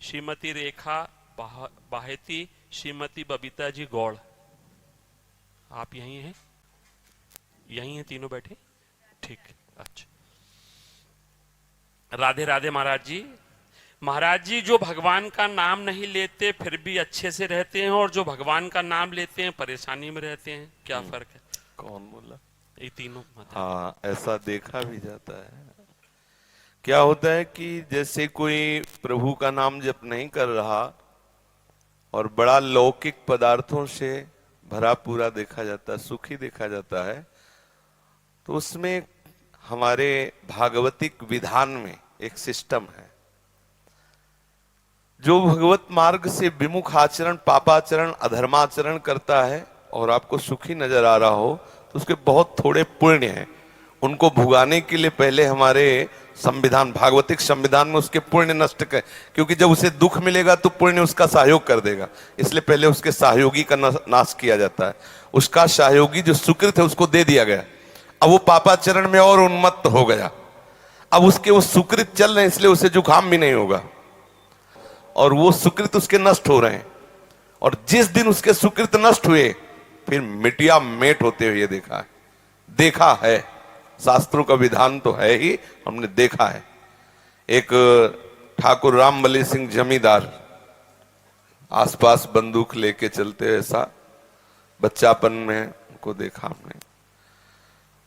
श्रीमती रेखा बाहेती, श्रीमती बबीता जी गौड़। आप यहीं हैं? यहीं हैं तीनों बैठे? ठीक, अच्छा। राधे राधे महाराज जी। महाराज जी, जो भगवान का नाम नहीं लेते फिर भी अच्छे से रहते हैं, और जो भगवान का नाम लेते हैं परेशानी में रहते हैं, क्या फर्क है? कौन बोला? ये तीनों। हाँ, ऐसा देखा भी जाता है। क्या होता है कि जैसे कोई प्रभु का नाम जप नहीं कर रहा और बड़ा लौकिक पदार्थों से भरा पूरा देखा जाता है, सुखी देखा जाता है, तो उसमें हमारे भागवतिक विधान में एक सिस्टम है। जो भगवत मार्ग से विमुख आचरण, पापाचरण, अधर्माचरण करता है और आपको सुखी नजर आ रहा हो, तो उसके बहुत थोड़े पुण्य हैं। उनको भुगाने के लिए पहले हमारे संविधान, भागवतिक संविधान में उसके पुण्य नष्ट कर, क्योंकि जब उसे दुख मिलेगा तो पुण्य उसका सहयोग कर देगा, इसलिए पहले उसके सहयोगी का नाश किया जाता है। उसका सहयोगी जो सुकृत है उसको दे दिया गया। अब वो पापाचरण में और उन्मत्त हो गया। अब उसके वो सुकृत चल रहे हैं, इसलिए उसे जुकाम भी नहीं होगा, और वो सुकृत उसके नष्ट हो रहे हैं। और जिस दिन उसके सुकृत नष्ट हुए, फिर मिटिया मेट होते हुए देखा है। शास्त्रों का विधान तो है ही, हमने देखा है। एक ठाकुर रामबली सिंह जमींदार आसपास बंदूक लेके चलते, ऐसा बच्चापन में उनको देखा हमने।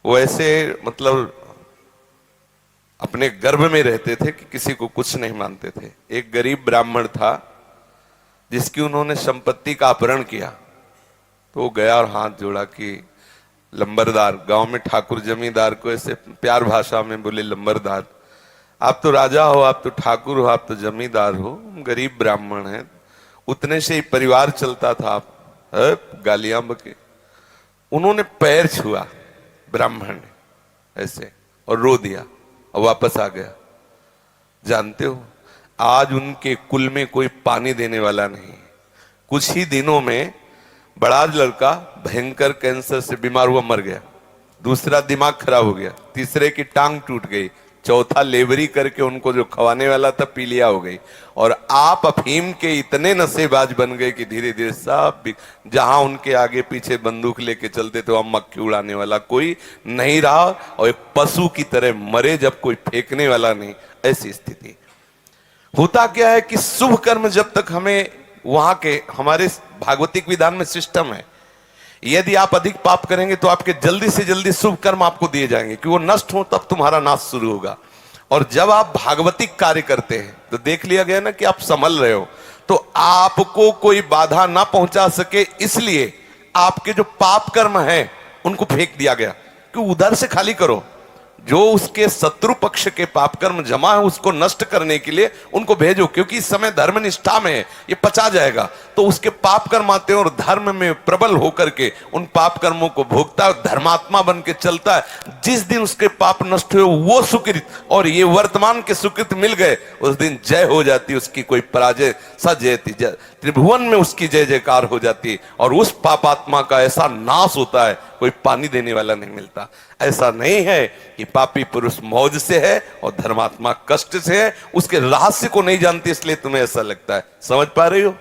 वो ऐसे मतलब अपने गर्भ में रहते थे कि किसी को कुछ नहीं मानते थे। एक गरीब ब्राह्मण था जिसकी उन्होंने संपत्ति का अपहरण किया, तो वो गया और हाथ जोड़ा कि लंबरदार, गांव में ठाकुर जमींदार को ऐसे प्यार भाषा में बोले, लंबरदार, आप तो राजा हो, आप तो ठाकुर हो, आप तो जमींदार हो, गरीब ब्राह्मण हैं, उतने से ही परिवार चलता था, आप गालियां बके। उन्होंने पैर छुआ ब्राह्मण ने ऐसे और रो दिया और वापस आ गया। जानते हो, आज उनके कुल में कोई पानी देने वाला नहीं। कुछ ही दिनों में बड़ा लड़का भयंकर कैंसर से बीमार हुआ, मर गया। दूसरा दिमाग खराब हो गया, तीसरे की टांग टूट गई, चौथा लेबरी करके उनको जो खवाने वाला था पीलिया हो गई। और आप अफीम के इतने नशेबाज बन गए कि धीरे धीरे सब, जहां उनके आगे पीछे बंदूक लेके चलते थे वहां मक्खी उड़ाने वाला कोई नहीं रहा, और एक पशु की तरह मरे जब कोई फेंकने वाला नहीं। ऐसी स्थिति होता क्या है कि शुभ कर्म जब तक हमें वहां के, हमारे भागवतिक विधान में सिस्टम है, यदि आप अधिक पाप करेंगे तो आपके जल्दी से जल्दी शुभ कर्म आपको दिए जाएंगे कि वो नष्ट हो, तब तुम्हारा नाश शुरू होगा। और जब आप भागवतिक कार्य करते हैं तो देख लिया गया ना कि आप संभल रहे हो, तो आपको कोई बाधा ना पहुंचा सके, इसलिए आपके जो पाप कर्म है उनको फेंक दिया गया कि उधर से खाली करो। जो उसके शत्रु पक्ष के पाप कर्म जमा है उसको नष्ट करने के लिए उनको भेजो, क्योंकि इस समय धर्म निष्ठा में है, ये पचा जाएगा। तो उसके पाप कर्म आते हैं और धर्म में प्रबल होकर के उन पाप कर्मों को भोगता है, धर्मात्मा बन के चलता है। जिस दिन उसके पाप नष्ट हुए वो सुकृत और ये वर्तमान के सुकृत मिल गए, उस दिन जय हो जाती, उसकी कोई पराजय सजयती, त्रिभुवन में उसकी जय जयकार हो जाती, और उस पापात्मा का ऐसा नाश होता है कोई पानी देने वाला नहीं मिलता। ऐसा नहीं है कि पापी पुरुष मौज से है और धर्मात्मा कष्ट से है, उसके रहस्य को नहीं जानती इसलिए तुम्हें ऐसा लगता है। समझ पा रही हो?